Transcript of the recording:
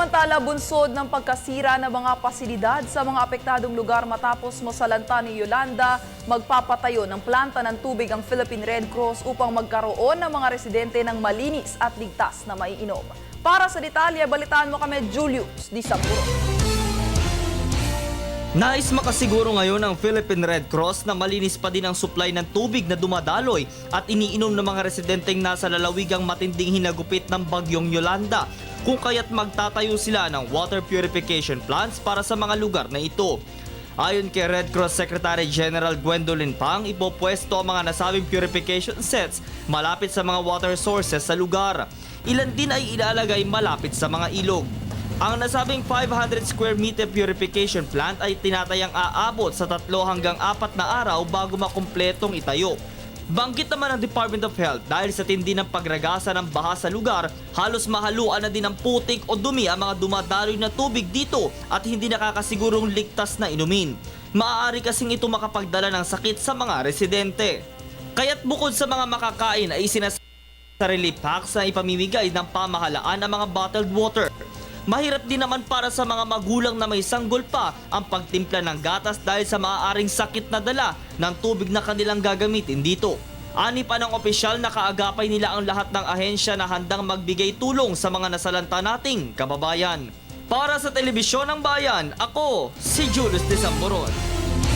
Samantala, bunsod ng pagkasira ng mga pasilidad sa mga apektadong lugar matapos masalanta ni Yolanda, magpapatayo ng planta ng tubig ang Philippine Red Cross upang magkaroon ng mga residente ng malinis at ligtas na maiinom. Para sa detalye, balitaan mo kami Julius Di Sampuro. Nais makasiguro ngayon ang Philippine Red Cross na malinis pa din ang supply ng tubig na dumadaloy at iniinom ng mga residenteng nasa lalawigang matinding hinagupit ng bagyong Yolanda, kung kaya't magtatayo sila ng water purification plants para sa mga lugar na ito. Ayon kay Red Cross Secretary General Gwendolyn Pang, ipopwesto ang mga nasabing purification sets malapit sa mga water sources sa lugar. Ilan din ay ilalagay malapit sa mga ilog. Ang nasabing 500 square meter purification plant ay tinatayang aabot sa 3 hanggang 4 na araw bago makumpletong itayo. Banggit naman ng Department of Health dahil sa tindi ng pagragasa ng baha sa lugar, halos mahaluan na din ng putik o dumi ang mga dumadaloy na tubig dito at hindi nakakasigurong ligtas na inumin. Maaari kasing ito makapagdala ng sakit sa mga residente. Kaya't bukod sa mga makakain ay isinasabi sa relief packs na ipamimigay ng pamahalaan ang mga bottled water. Mahirap din naman para sa mga magulang na may sanggol pa ang pagtimpla ng gatas dahil sa maaaring sakit na dala ng tubig na kanilang gagamitin dito. Ani pa ng opisyal na kaagapay nila ang lahat ng ahensya na handang magbigay tulong sa mga nasalanta nating kababayan. Para sa Telebisyon ng Bayan, ako si Julius De Samboron.